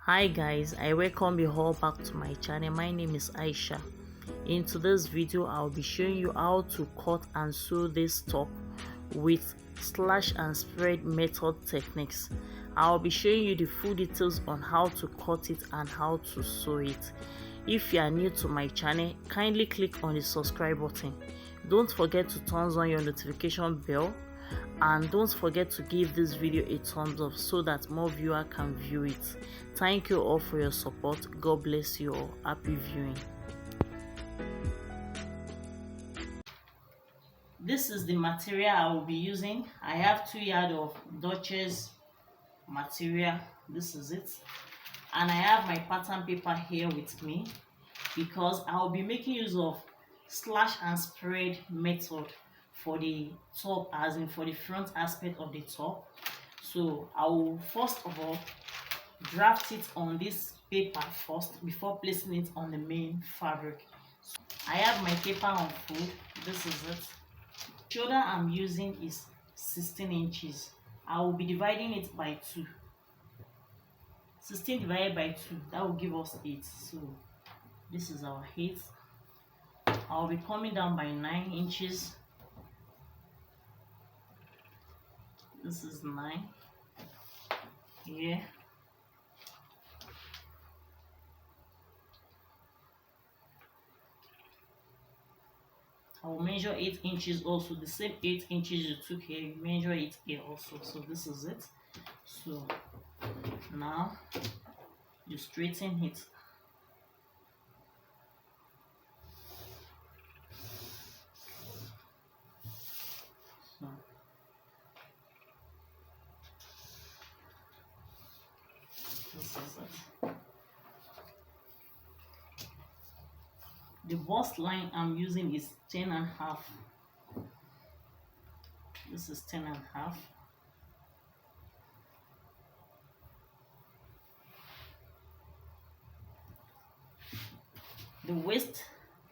Hi guys, I welcome you all back to my channel. My name is Aisha. In today's video I'll be showing you how to cut and sew this top with slash and spread method techniques. I'll be showing you the full details on how to cut it and how to sew it. If you are new to my channel, kindly click on the subscribe button. Don't forget to turn on your notification bell, and don't forget to give this video a thumbs up so that more viewers can view it. Thank you all for your support. God bless you all. Happy viewing. This is the material I will be using. I have 2 yards of Duchess material. This is it, and I have my pattern paper here with me because I will be making use of slash and spread method for the top, as in for the front aspect of the top. So I will first of all draft it on this paper first before placing it on the main fabric. I have my paper on full. This is it. The shoulder I'm using is 16 inches. I will be dividing it by 2. 16 divided by 2, that will give us 8. So this is our 8. I'll be coming down by 9 inches. This is 9 here. I will measure 8 inches also. The same 8 inches you took here, you measure it here also. So this is it. So now you straighten it. So this is it. The bust line I'm using is 10.5. This is 10.5. The waist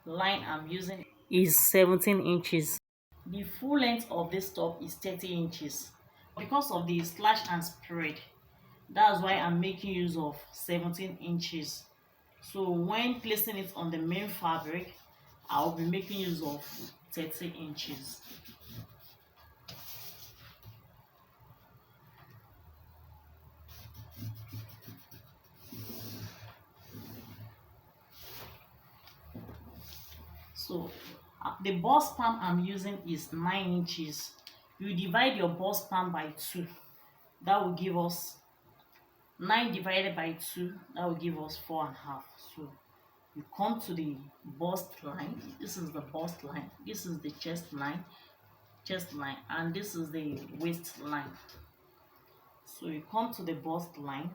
line I'm using is 17 inches. The full length of this top is 30 inches. Because of the slash and spread, that's why I'm making use of 17 inches. So when placing it on the main fabric, I'll be making use of 30 inches. So the bust palm I'm using is 9 inches. You divide your bust palm by 2. That will give us 9 divided by 2. That will give us 4.5. So you come to the bust line. This is the bust line. This is the chest line, and this is the waist line. So you come to the bust line.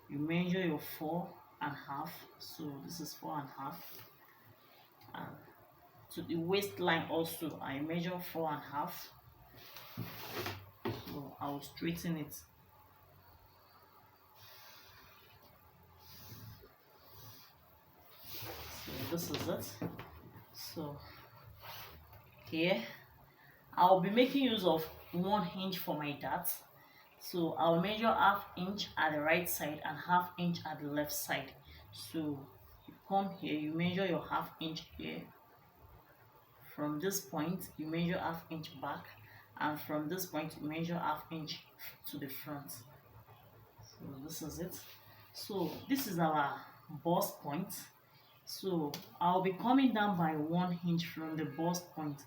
You measure your 4.5. So this is 4.5. And to the waistline also, I measure 4.5. So I will straighten it. So this is it. So here I'll be making use of 1 inch for my dart. So I'll measure 1/2 inch at the right side and 1/2 inch at the left side. So you come here, you measure your 1/2 inch here. From this point you measure 1/2 inch back, and from this point you measure 1/2 inch to the front. So this is it. So this is our bust point. So I'll be coming down by 1 inch from the bust point.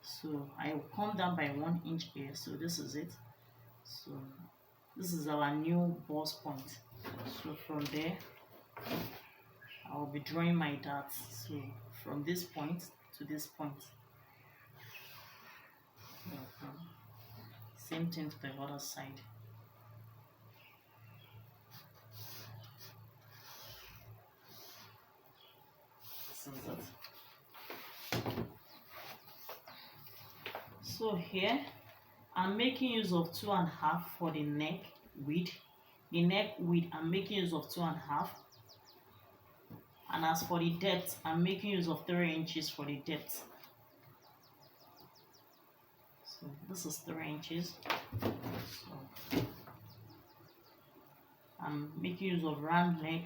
So I will come down by 1 inch here. So this is it. So this is our new bust point. So from there I'll be drawing my darts. So from this point to this point. Same thing to the other side. This is it. So here I'm making use of 2.5 for the neck width. The neck width I'm making use of 2.5. And as for the depth, I'm making use of 3 inches for the depth. So this is 3 inches. So I'm making use of round neck,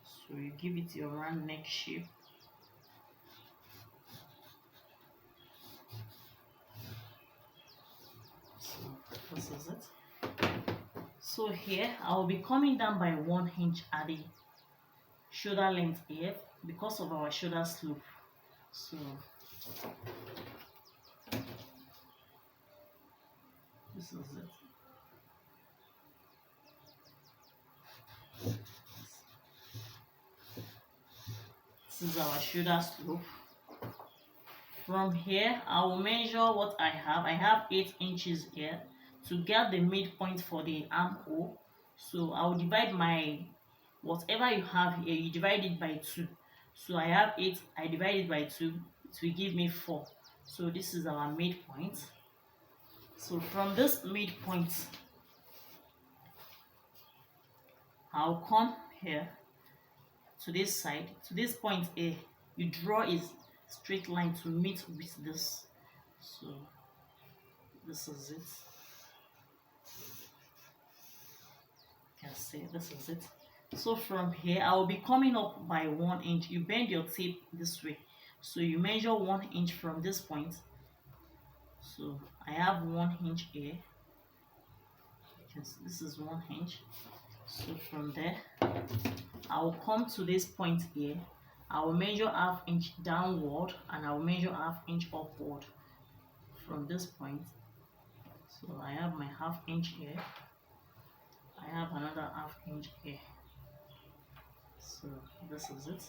so you give it your round neck shape. So this is it. So here I will be coming down by 1 inch at the shoulder length here because of our shoulder slope. So this is it. This is our shoulder slope. From here, I will measure what I have. I have 8 inches here to get the midpoint for the armhole. So I will divide my whatever you have here, you divide it by 2. So I have 8, I divide it by 2, it will give me 4. So this is our midpoint. So from this midpoint, I'll come here to this side, to this point A. You draw a straight line to meet with this. So this is it. You can see this is it. So from here, I will be coming up by 1 inch. You bend your tape this way. So you measure 1 inch from this point. So I have 1 inch here. This is 1 inch. So from there, I will come to this point here. I will measure ½ inch downward and I will measure ½ inch upward from this point. So I have my ½ inch here. I have another ½ inch here. So this is it.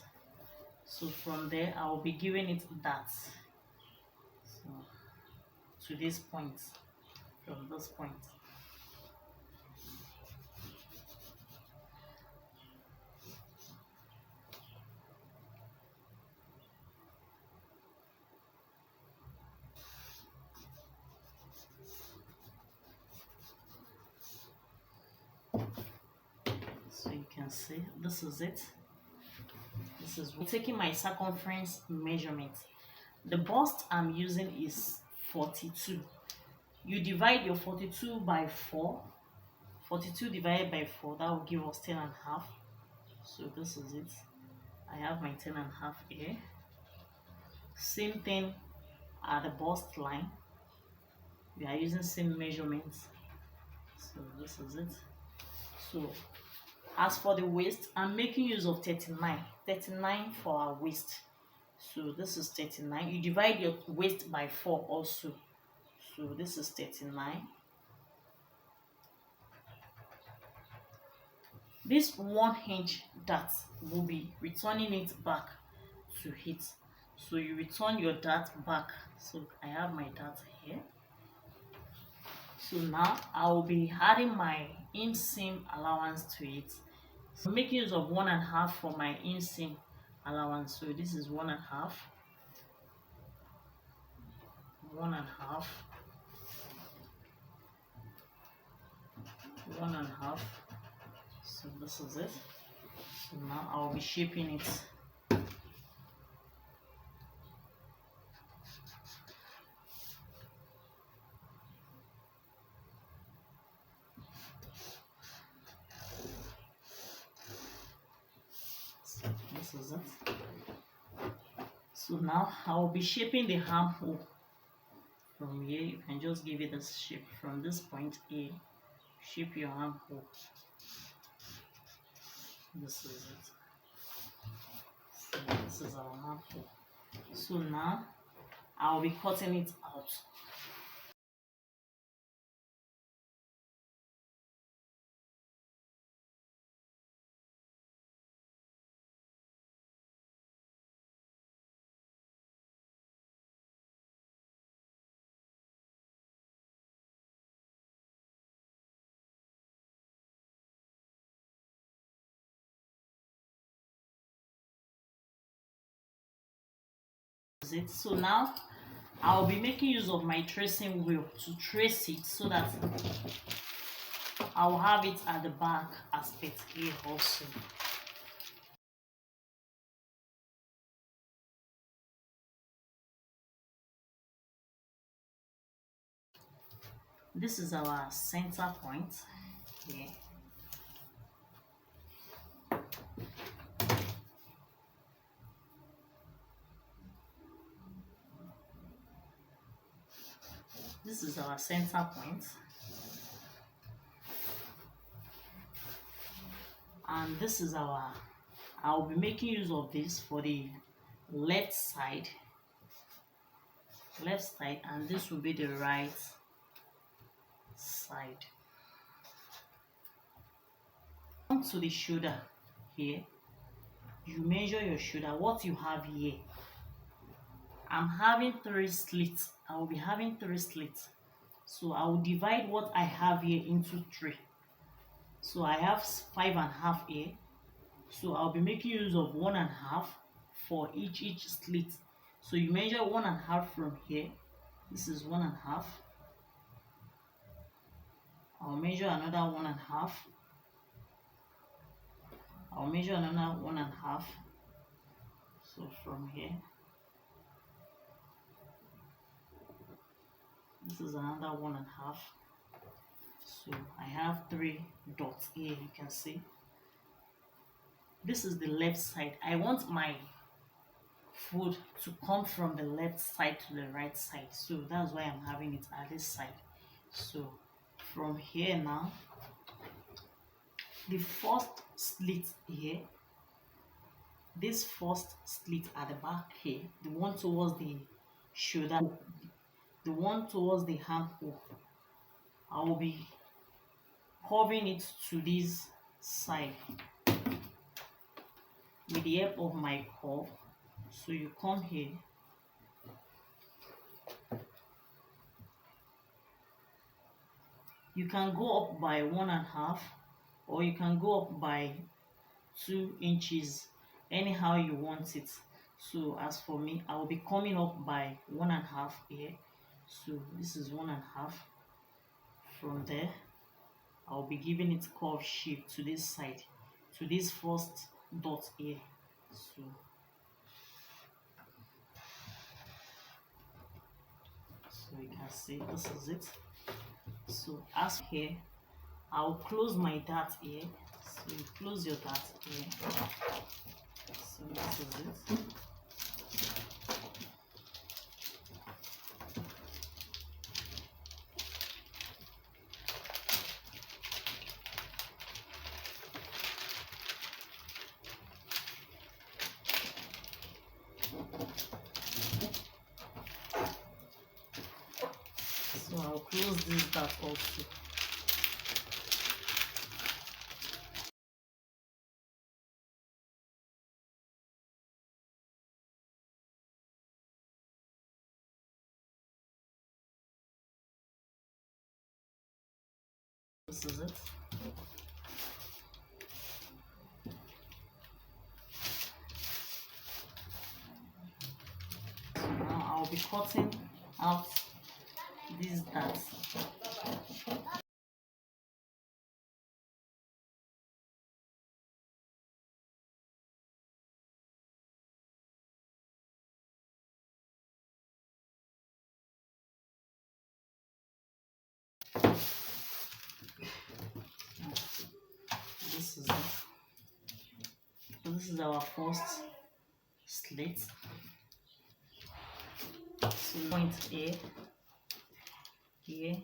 So from there, I will be giving it that. So to this point, from this point. So you can see this is it. This is taking my circumference measurement. The bust I'm using is 42. You divide your 42 by 4. 42 divided by 4, that will give us 10 and a half. So this is it. I have my 10 and a half here. Same thing at the bust line. We are using same measurements. So this is it. So as for the waist, I'm making use of 39. 39 for our waist. So this is 39. You divide your waist by 4 also. So this is 39. This 1 inch dart will be returning it back to it. So you return your dart back. So I have my dart here. So now I will be adding my inseam allowance to it. So I'm making use of 1.5 for my inseam allowance. So this is 1.5. 1.5. 1.5. So this is it. So now I'll be shaping it. So this is it. So now I'll be shaping the armhole. From here, you can just give it a shape. From this point A, shape your armhole. This is it. So this is our armhole. So now I'll be cutting it out. So now I'll be making use of my tracing wheel to trace it so that I'll have it at the back aspect here also. This is our center point here. This is our center point, and this is our, I'll be making use of this for the left side, and this will be the right side. Come to the shoulder here, you measure your shoulder, what you have here. I'm having 3 slits. I will be having 3 slits, so I will divide what I have here into 3. So I have 5.5 here, so I'll be making use of 1.5 for each slit. So you measure 1.5 from here. This is 1.5. I'll measure another 1.5. I'll measure another 1.5. So from here, this is another 1.5. So I have 3 dots here, you can see. This is the left side. I want my foot to come from the left side to the right side, so that's why I'm having it at this side. So from here now, the first slit here, this first slit at the back here, the one towards the shoulder, the one towards the armhole, I will be curving it to this side with the help of my curve. So you come here, you can go up by 1.5, or you can go up by 2 inches, anyhow you want it. So as for me, I will be coming up by 1.5 here. So this is 1.5. From there, I'll be giving it curve shape to this side, to this first dot here. So you can see this is it. So as here, I'll close my dart here. So you close your dart here. So this is it. So I'll close this dart also. This is it. So now I'll be cutting out these darts. This is it. So this is our first slit. So point A here.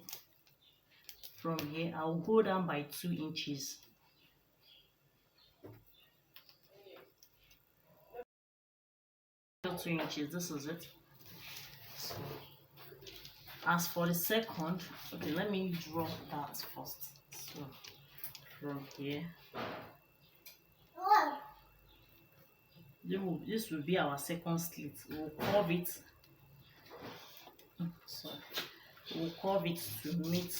From here, I'll go down by 2 inches. Two inches. This is it. So as for the second, okay, let me draw that first. So from here, this will be our second slit. We'll curve it. So we'll curve it to meet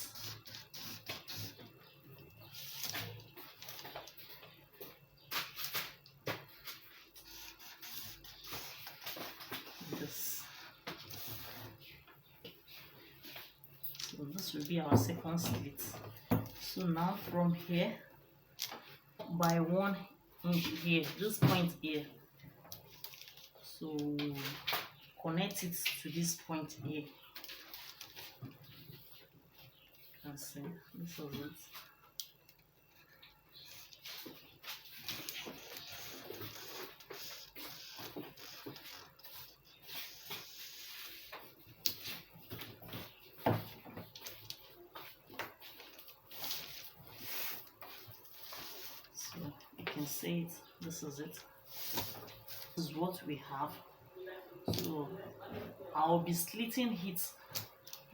this. So this will be our second slit. So now from here, by 1 inch here, this point here, so connect it to this point here. You can see this is it. can see it. This is it. This is what we have. So I'll be slitting it,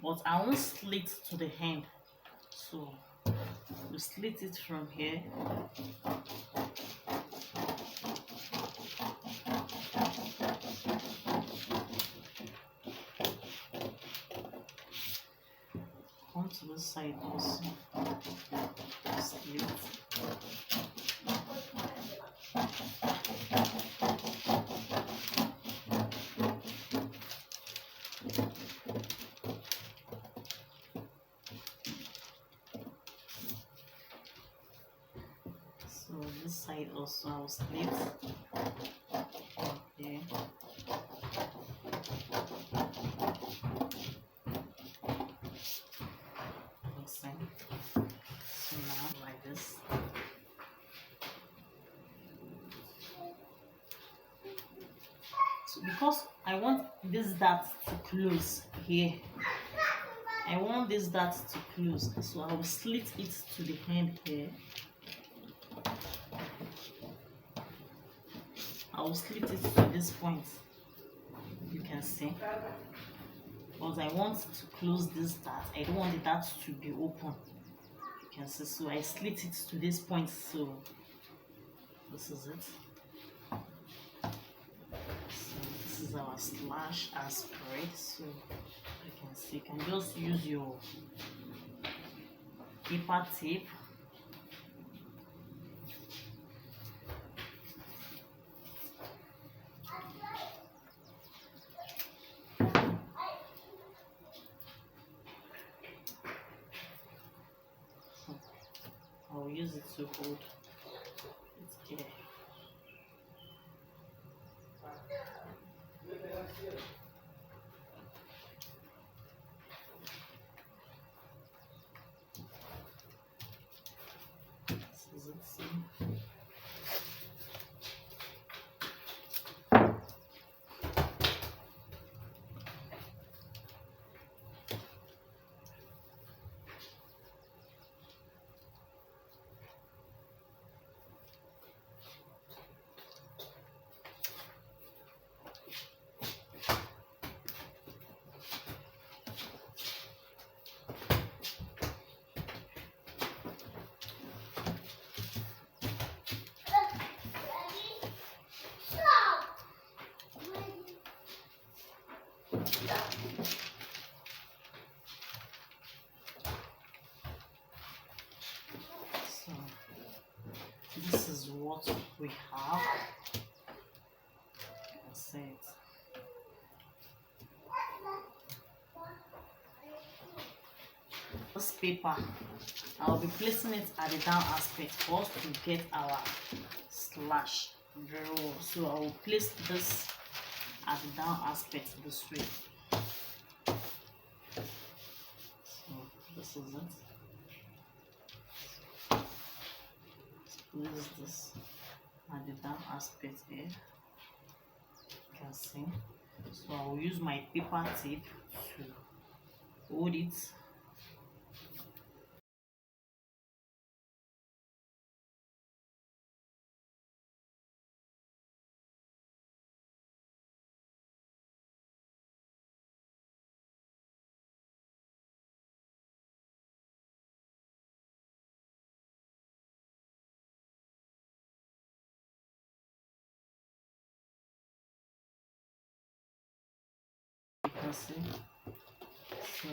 but I won't slit to the hand. So we slit it from here. Come to this side also. Slit. So this side also I'll split. Okay. So now like this. So because I want this dart to close here, I want this dart to close, so I will slit it to the hand here. I will slit it to this point, you can see, because I want to close this dart. I don't want the dart to be open, you can see. So I slit it to this point. So this is it. So this is our slash and spread. So you can see, you can just use your paper tape. I'll use it to hold it here. This is it. See? So this is what we have. That's it. This paper, I'll be placing it at the down aspect for us to get our slash very well. So I will place this at the down aspect this way. So this is it. Place this at the down aspect here. You can see. So I will use my paper tape to hold it. You can see. So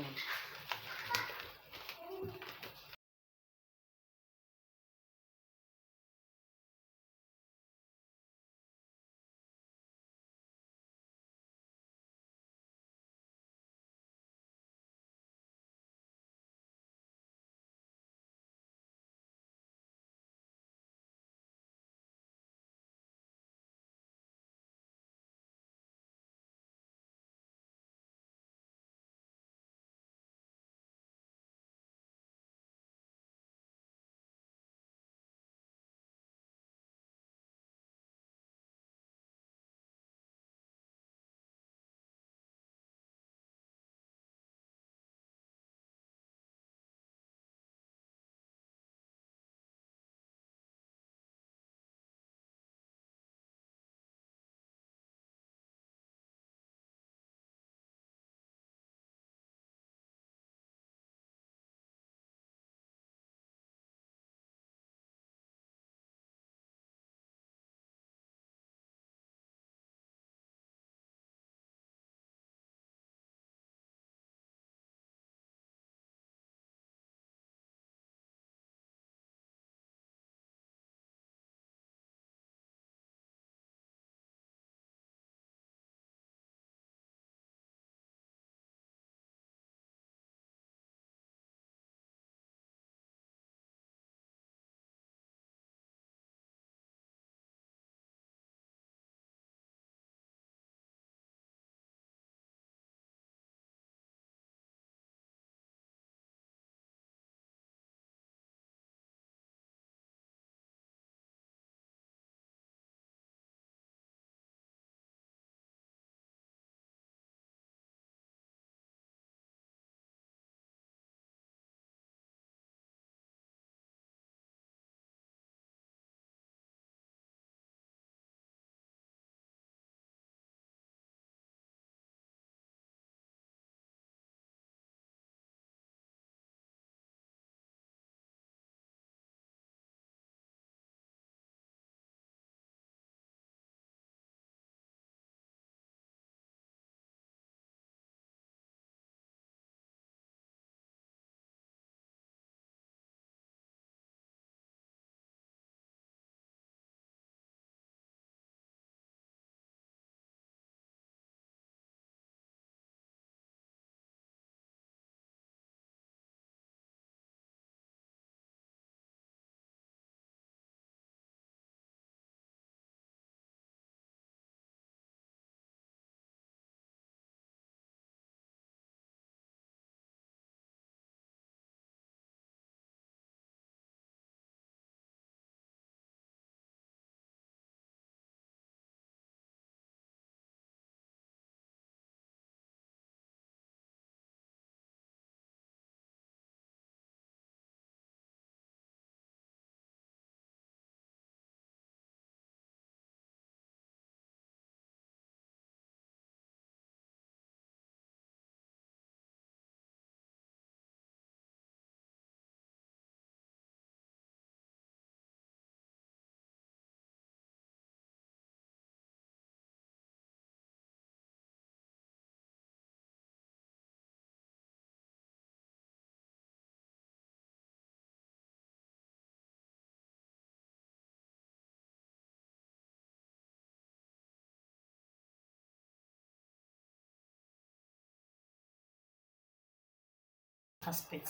aspect.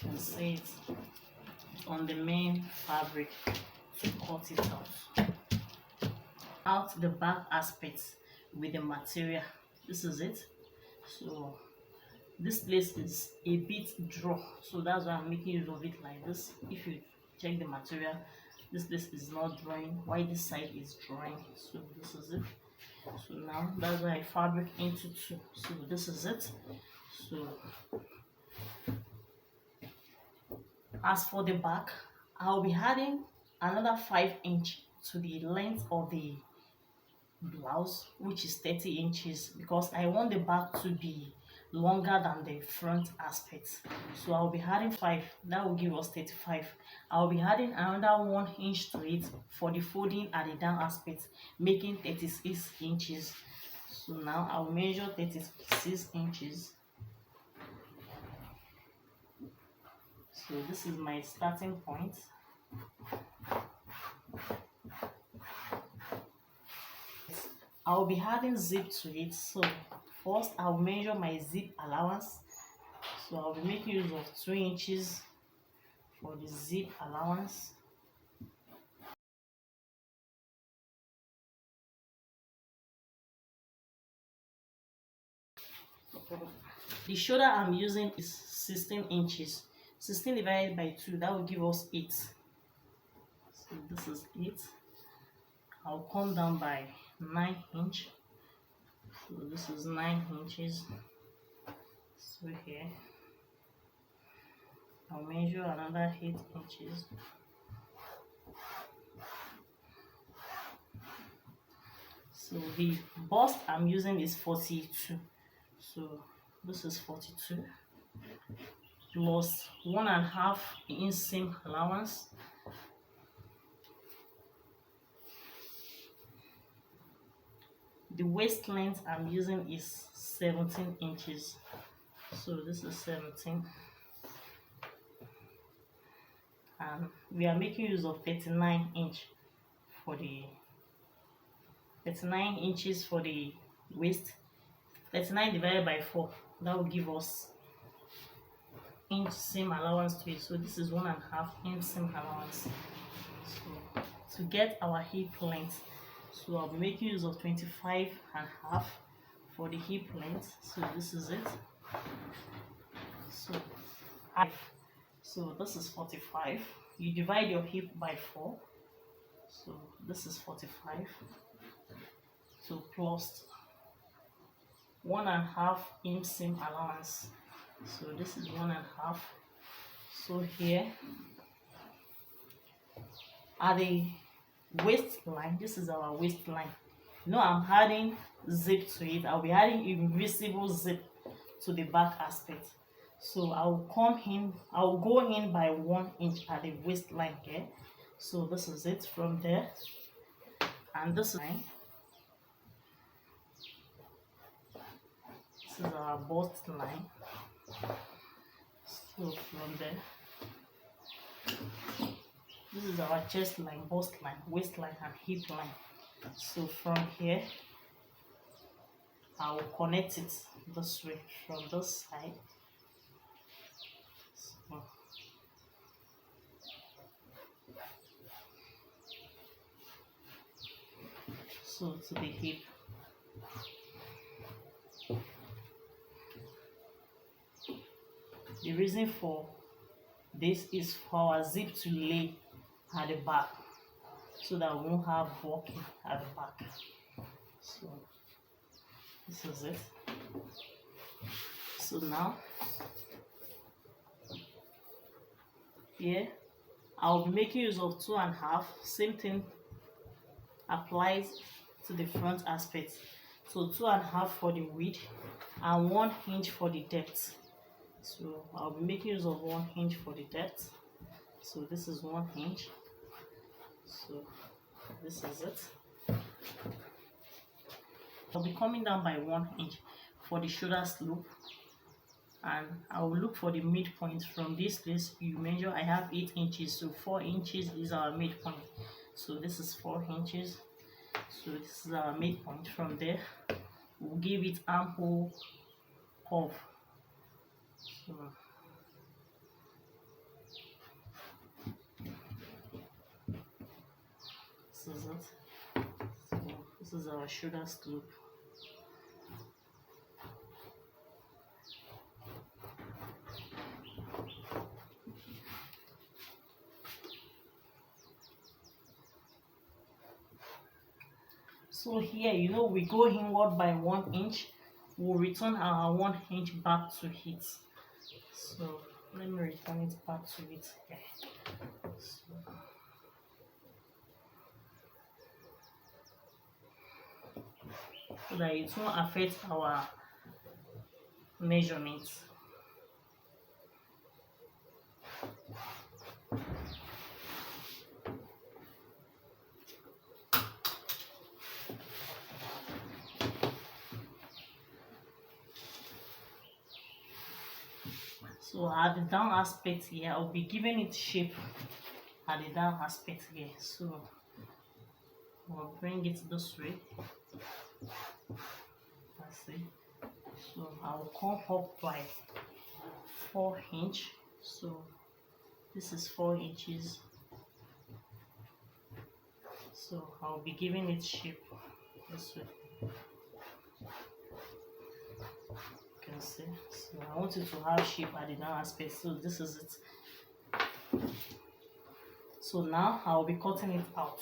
You can see it on the main fabric to cut it out the back aspect with the material. This is it. So this place is a bit draw, so that's why I'm making use of it like this. If you check the material, this place is not drawing, while this side is drawing. So this is it. So now that's why I fabric into two. So this is it. So as for the back, I'll be adding another 5 inch to the length of the blouse, which is 30 inches, because I want the back to be longer than the front aspect. So I'll be adding 5, that will give us 35. I'll be adding another 1 inch to it for the folding at the down aspect, making 36 inches. So now I'll measure 36 inches. So this is my starting point. I'll be adding zip to it. So first I'll measure my zip allowance. So I'll be making use of 2 inches for the zip allowance. The shoulder I'm using is 16 inches. 16 divided by 2, that will give us 8. So this is 8. I'll come down by 9 inch. So this is 9 inches. So here I'll measure another 8 inches. So the bust I'm using is 42. So this is 42 plus 1.5 inch seam allowance. The waist length I'm using is 17 inches. So this is 17. And we are making use of 39 inch for the 39 inches for the waist. 39 divided by 4, that will give us inch seam allowance to it. So this is 1.5 inch seam allowance. So to get our hip length, so I'll be making use of 25.5 for the hip length. So this is it. So this is 45. You divide your hip by 4. So this is 45. So plus 1.5 inch seam allowance. So this is 1.5. So here at the waistline, this is our waistline. You know, I'm adding zip to it. I'll be adding invisible zip to the back aspect. So I'll go in by 1 inch at the waistline here. So this is it from there, and this line. This is our bust line. So from there, this is our chest line, bust line, waistline, and hip line. So from here, I will connect it this way from this side. So to the hip. The reason for this is for our zip to lay at the back, so that we won't have bulking at the back. So this is it. So now here I'll be making use of 2.5. Same thing applies to the front aspect. So 2.5 for the width and 1 inch for the depth. So I'll be making use of 1 inch for the depth. So this is 1 inch. So this is it. I'll be coming down by 1 inch for the shoulder slope, and I will look for the midpoint. From this place you measure. I have 8 inches, so 4 inches is our midpoint. So this is 4 inches. So this is our midpoint. From there we'll give it ample curve. So This is it. So this is our shoulder loop. So here, you know, we go inward by 1 inch. We'll return our 1 inch back to it. So let me return it back to it here. So that it won't affect our measurements. So at the down aspect here, I'll be giving it shape at the down aspect here. So I'll bring it this way. Let's see. So I'll come up by 4 inch. So this is 4 inches. So I'll be giving it shape this way. You can see. So I want it to have shape at the down aspect. So this is it. So now I'll be cutting it out.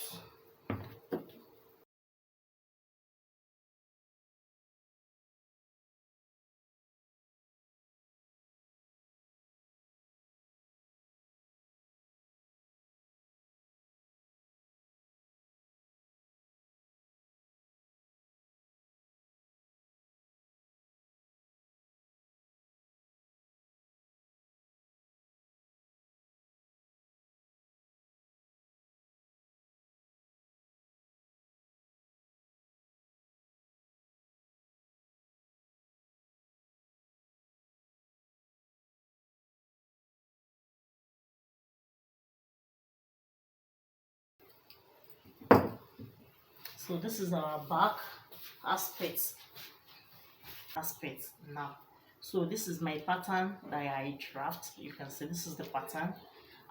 So this is our back aspect now. So this is my pattern that I draft. You can see this is the pattern,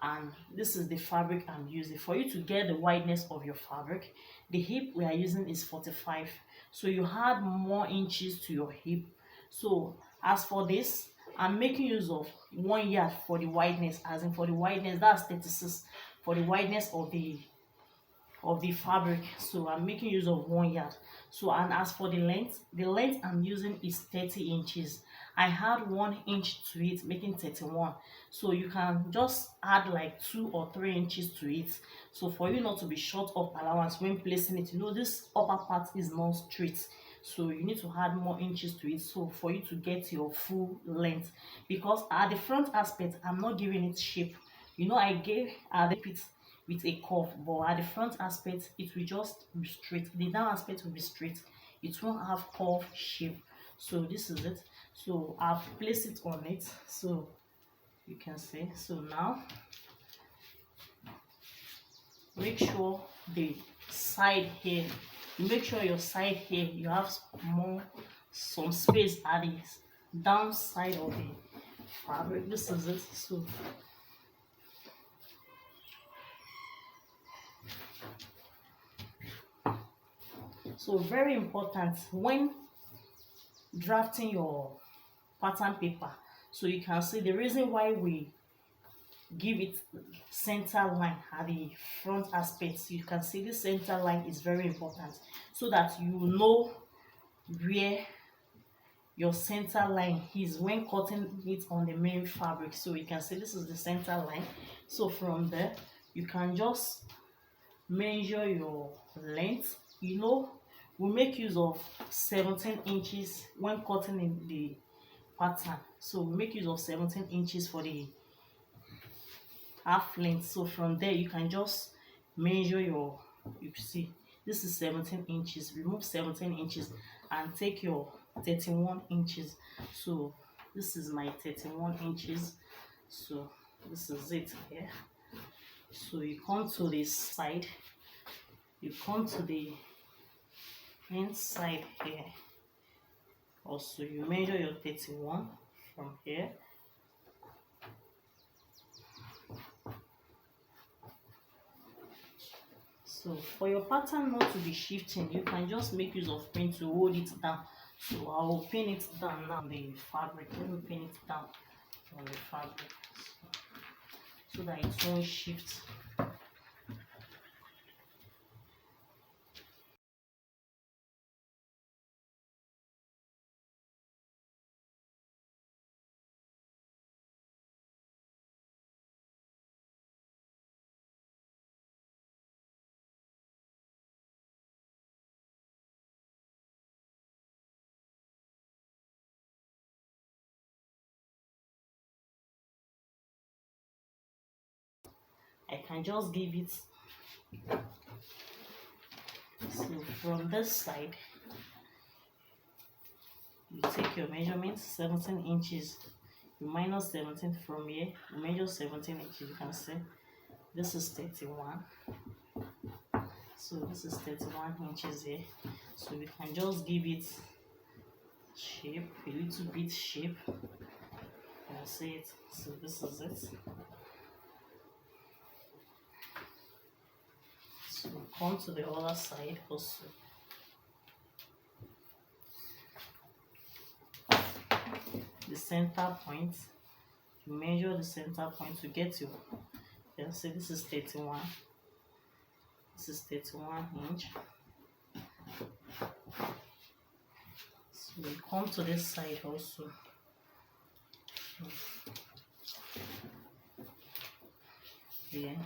and this is the fabric I'm using. For you to get the wideness of your fabric, the hip we are using is 45. So you add more inches to your hip. So as for this, I'm making use of 1 yard for the wideness, as in for the wideness, that's 36 for the wideness of the fabric. So I'm making use of 1 yard. So, and as for the length I'm using is 30 inches. I had 1 inch to it, making 31. So you can just add like 2 or 3 inches to it. So for you not to be short of allowance when placing it, you know this upper part is not straight, so you need to add more inches to it, so for you to get your full length. Because at the front aspect I'm not giving it shape, you know, I gave it with a curve, but at the front aspect it will just be straight. The down aspect will be straight, it won't have curve shape. So this is it. So I've placed it on it, so you can see. So now make sure the side here, make sure your side here you have some space at the down side of the fabric. This is it. So very important when drafting your pattern paper. So you can see the reason why we give it center line at the front aspect. You can see this center line is very important, so that you know where your center line is when cutting it on the main fabric. So you can see this is the center line. So from there you can just measure your length. You know, we make use of 17 inches when cutting in the pattern. So we make use of 17 inches for the half length. So from there you can just measure your, you see this is 17 inches, remove 17 inches and take your 31 inches. So this is my 31 inches. So this is it here. So you come to this side, you come to the inside here, also you measure your 31 from here. So So for your pattern not to be shifting, you can just make use of pin to hold it down. So I will pin it down now on the fabric. Let me pin it down on the fabric so that it won't shift. I can just give it. So from this side, you take your measurements, 17 inches. You minus 17 from here, you measure 17 inches. You can see this is 31. So this is 31 inches here. So we can just give it shape, a little bit shape. You can see it. So this is it. So come to the other side also. The center point, you measure the center point to get your, you can see this is 31. This is 31 inch. So we come to this side also. Yeah,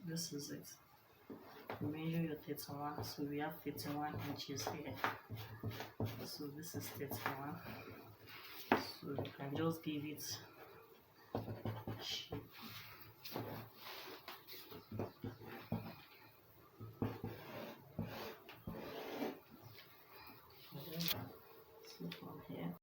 this is it. You measure your 31, so we have 31 inches here. So this is 31. So you can just give it shape. So from here.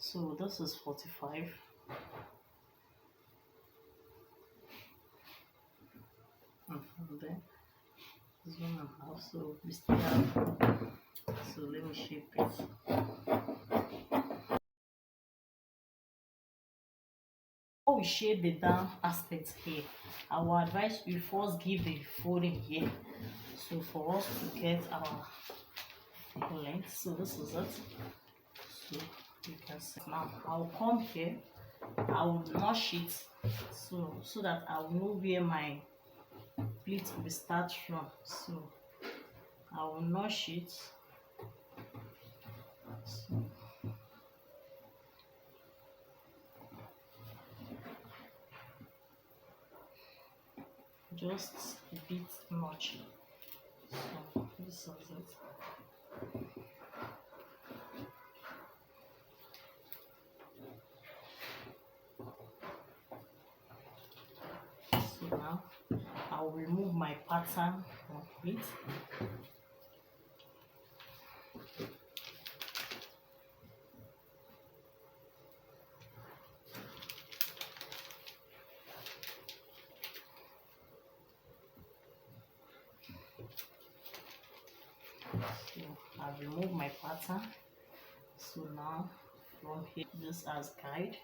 So this is 45. And from there, this 1.5. So we still have. So let me shape it. Before we shape the down aspect here, I will advise you first give the folding here. So for us to get our length, so this is it. So you can see now. I'll come here. I will notch it so that I will know where my pleat will start from. So I will notch it. So just a bit notch. So this is it. So now I will remove my pattern complete. So I've removed my pattern. So now from here, this as guide.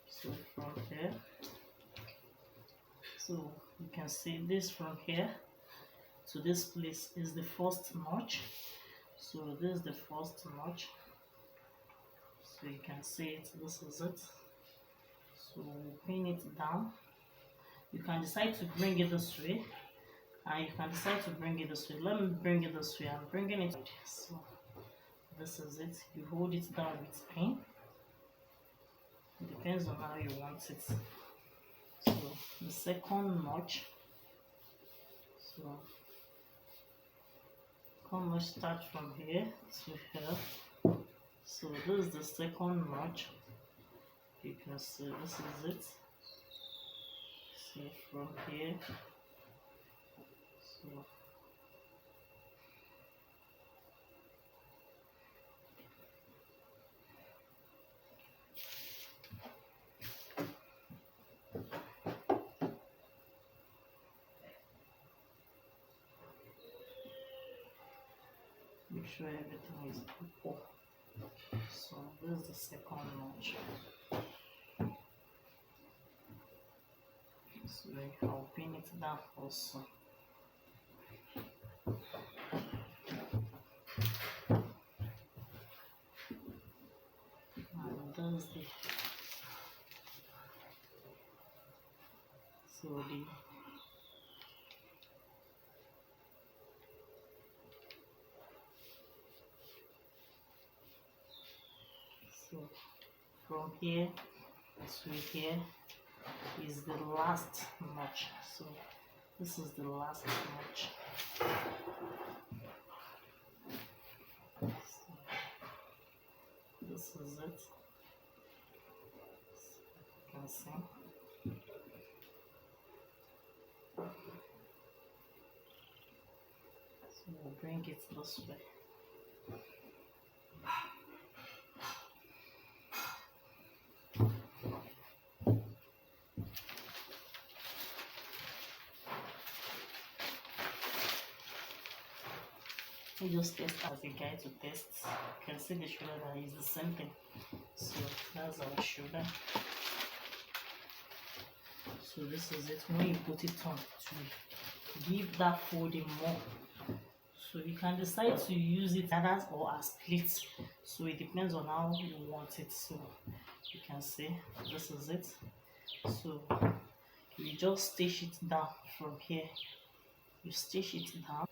So from here, so you can see this from here to this place is the first notch. So this is the first notch. So you can see it, this is it. So we'll pin it down. You can decide to bring it this way, and you can decide to bring it this way. Let me bring it this way. I'm bringing it. So this is it. You hold it down with pin. It depends on how you want it. So the second notch. So second notch starts from here to here. So this is the second notch. You can see this is it. So from here. So make sure everything is equal. So this is the second notch. So I'll pin it down also. And that's the so from here to here is the last notch. So this is the last notch. So this is it. You can see. So we'll bring it this way. We just test as a guide to test. You can see the shoulder that is the same thing. So that's our shoulder. So this is it. When you put it on to give that folding more. So you can decide to use it as or as pleats. So it depends on how you want it. So you can see this is it. So you just stitch it down from here. You stitch it down.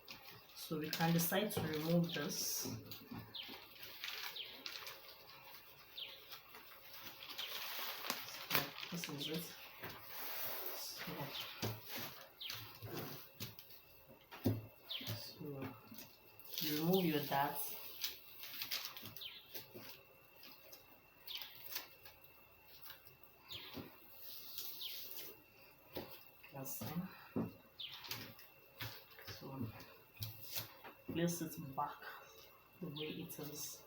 So we can decide to remove this. So this is it. So you remove your darts. So place it back the way it is.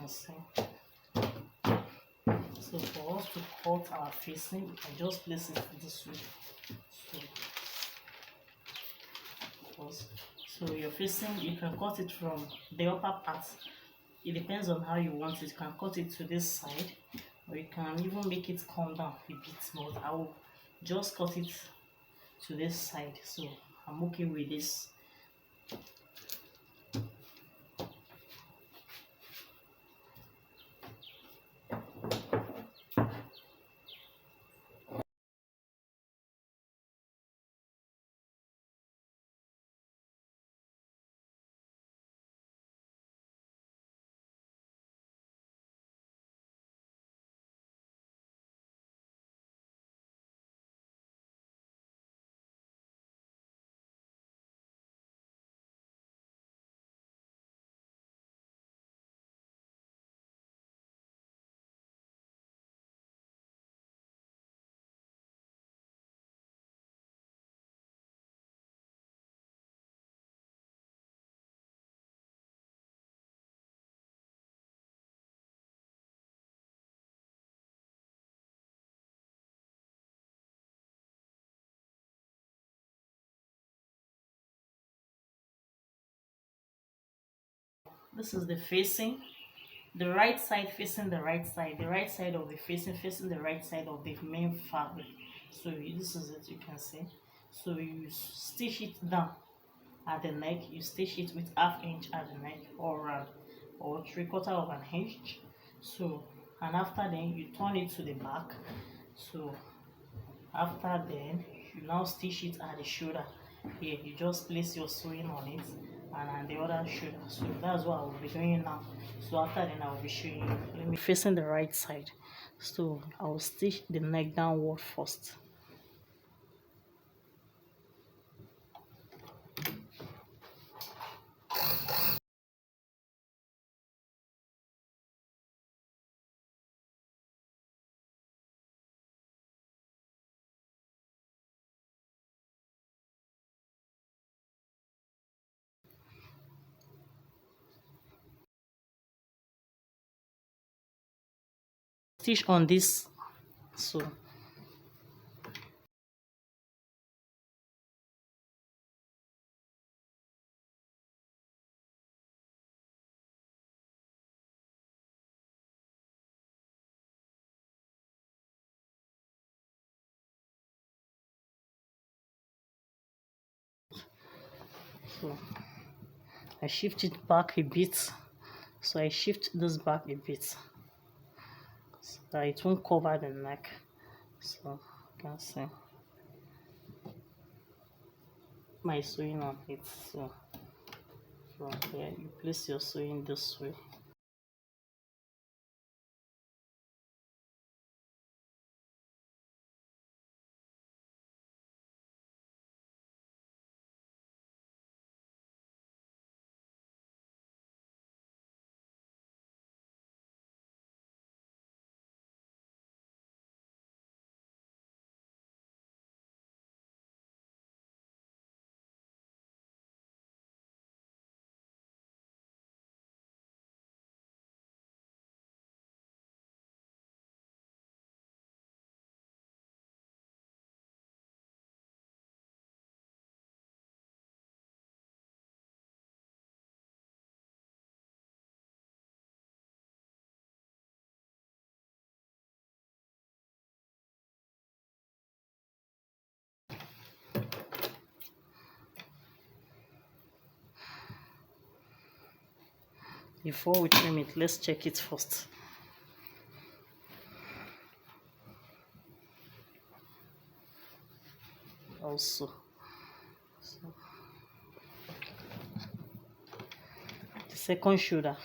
See. So for us to cut our facing, I just place it this way. So your facing, you can cut it from the upper part. It depends on how you want it. You can cut it to this side, or you can even make it come down a bit more. I will just cut it to this side. So I'm okay with this. This is the facing, the right side facing the right side, the right side of the facing the right side of the main fabric. So this is it, you can see. So you stitch it down at the neck, you stitch it with half inch at the neck, or 3/4 of an inch. So, and after then you turn it to the back. So after then you now stitch it at the shoulder. Here you just place your sewing on it, and on the other shoulder. So that's what I will be doing now. So after then I will be showing you. Let me facing the right side. So I will stitch the neck downward first. Stitch on this. So I shift it back a bit. So I shift this back a bit so that it won't cover the neck. So you can see my sewing on it. So from here you place your sewing this way. Before we trim it, let's check it first. Also, so the second shoulder.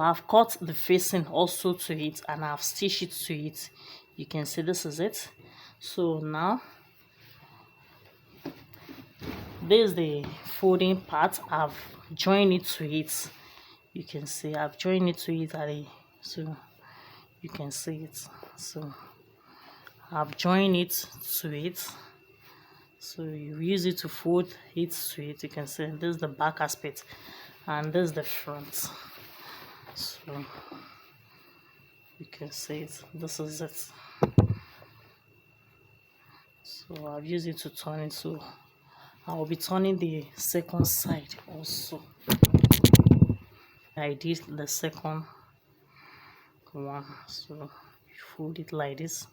I've cut the facing also to it, and I've stitched it to it. You can see this is it. So now this is the folding part. I've joined it to it. You can see I've joined it to it at a, so you can see it. So I've joined it to it. So you use it to fold it to it. You can see this is the back aspect and this is the front. So you can see it. This is it. So I've used it to turn it. So I will be turning the second side also. I did the second one. So you fold it like this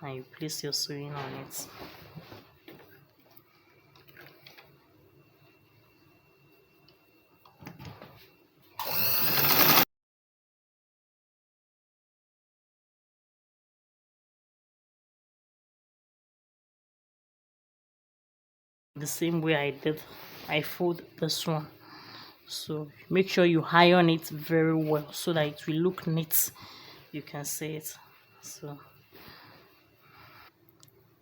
and you place your sewing on it. The same way I did, I fold this one. So make sure you iron it very well so that it will look neat. You can see it. So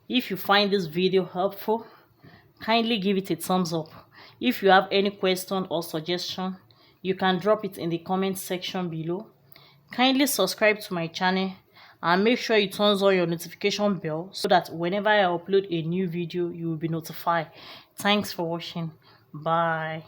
if you find this video helpful, kindly give it a thumbs up. If you have any question or suggestion, you can drop it in the comment section below. Kindly subscribe to my channel and make sure you turn on your notification bell so that whenever I upload a new video, you will be notified. Thanks for watching. Bye.